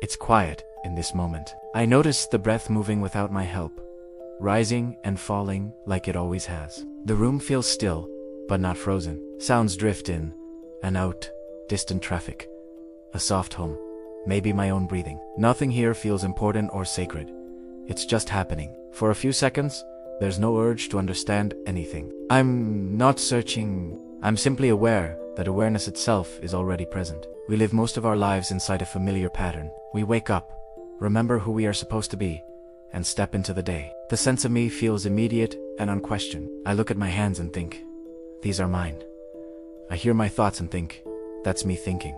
It's quiet in this moment. I notice the breath moving without my help, rising and falling like it always has. The room feels still, but not frozen. Sounds drift in and out, distant traffic, a soft hum, maybe my own breathing. Nothing here feels important or sacred. It's just happening. For a few seconds, there's no urge to understand anything. I'm not searching. I'm simply aware that awareness itself is already present. We live most of our lives inside a familiar pattern. We wake up, remember who we are supposed to be, and step into the day. The sense of me feels immediate and unquestioned. I look at my hands and think, these are mine. I hear my thoughts and think, that's me thinking.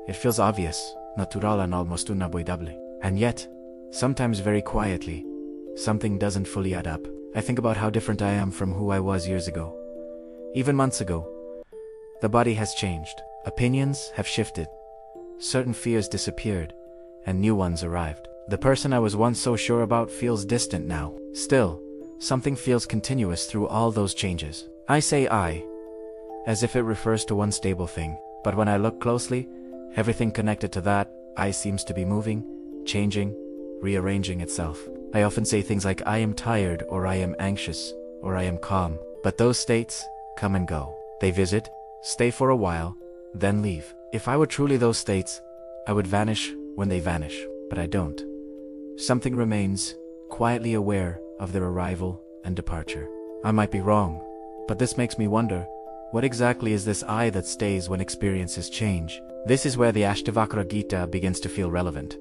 It feels obvious, natural and almost unavoidable. And yet, sometimes very quietly, something doesn't fully add up. I think about how different I am from who I was years ago. Even months ago. The body has changed. Opinions have shifted. Certain fears disappeared, and new ones arrived. The person I was once so sure about feels distant now. Still, something feels continuous through all those changes. I say I, as if it refers to one stable thing. But when I look closely, everything connected to that I seems to be moving, changing, rearranging itself. I often say things like I am tired, or I am anxious, or I am calm. But those states come and go. They visit, stay for a while, then leave. If I were truly those states, I would vanish when they vanish. But I don't. Something remains, quietly aware of their arrival and departure. I might be wrong, but this makes me wonder, what exactly is this I that stays when experiences change? This is where the Ashtavakra Gita begins to feel relevant.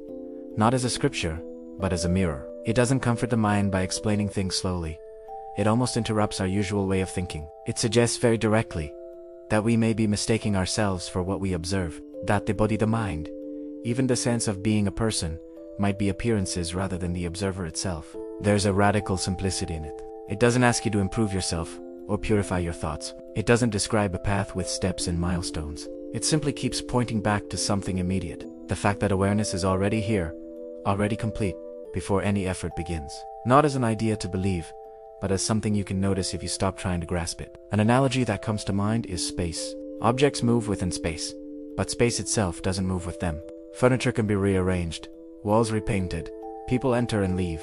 Not as a scripture, but as a mirror. It doesn't comfort the mind by explaining things slowly. It almost interrupts our usual way of thinking. It suggests very directly that we may be mistaking ourselves for what we observe, that the body, the mind, even the sense of being a person, might be appearances rather than the observer itself. There's a radical simplicity in it. It doesn't ask you to improve yourself or purify your thoughts. It doesn't describe a path with steps and milestones. It simply keeps pointing back to something immediate. The fact that awareness is already here, already complete, before any effort begins. Not as an idea to believe, but as something you can notice if you stop trying to grasp it. An analogy that comes to mind is space. Objects move within space, but space itself doesn't move with them. Furniture can be rearranged, walls repainted, people enter and leave,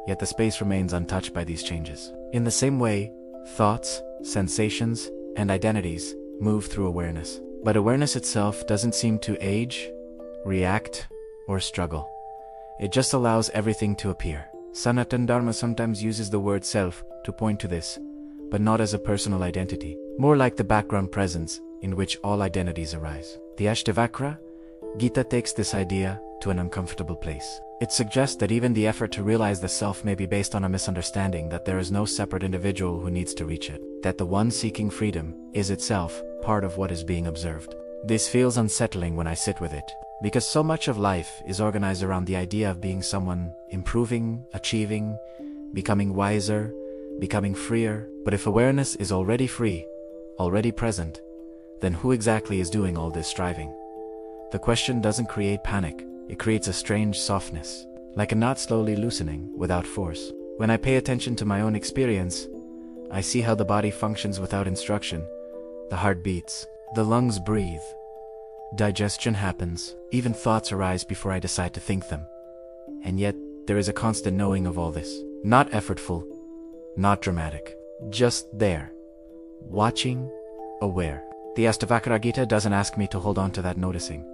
yet the space remains untouched by these changes. In the same way, thoughts, sensations, and identities move through awareness. But awareness itself doesn't seem to age, react, or struggle. It just allows everything to appear. Sanatana Dharma sometimes uses the word self to point to this, but not as a personal identity, more like the background presence in which all identities arise. The Ashtavakra Gita takes this idea to an uncomfortable place. It suggests that even the effort to realize the self may be based on a misunderstanding that there is no separate individual who needs to reach it, that the one seeking freedom is itself part of what is being observed. This feels unsettling when I sit with it, because so much of life is organized around the idea of being someone, improving, achieving, becoming wiser, becoming freer. But if awareness is already free, already present, then who exactly is doing all this striving? The question doesn't create panic, it creates a strange softness, like a knot slowly loosening without force. When I pay attention to my own experience, I see how the body functions without instruction. The heart beats, the lungs breathe, digestion happens, even thoughts arise before I decide to think them. And yet, there is a constant knowing of all this. Not effortful, not dramatic, just there, watching, aware. The Ashtavakra Gita doesn't ask me to hold on to that noticing.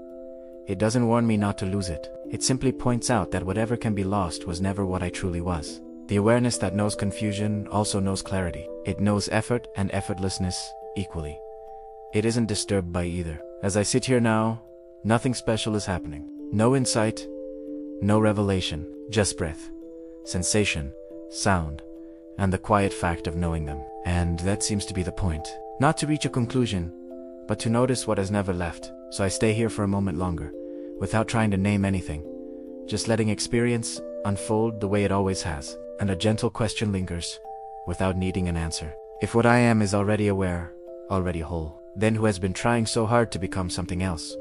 It doesn't warn me not to lose it. It simply points out that whatever can be lost was never what I truly was. The awareness that knows confusion also knows clarity. It knows effort and effortlessness equally. It isn't disturbed by either. As I sit here now, nothing special is happening. No insight, no revelation, just breath, sensation, sound, and the quiet fact of knowing them. And that seems to be the point. Not to reach a conclusion, but to notice what has never left. So I stay here for a moment longer, without trying to name anything, just letting experience unfold the way it always has. And a gentle question lingers, without needing an answer. If what I am is already aware, already whole, then who has been trying so hard to become something else?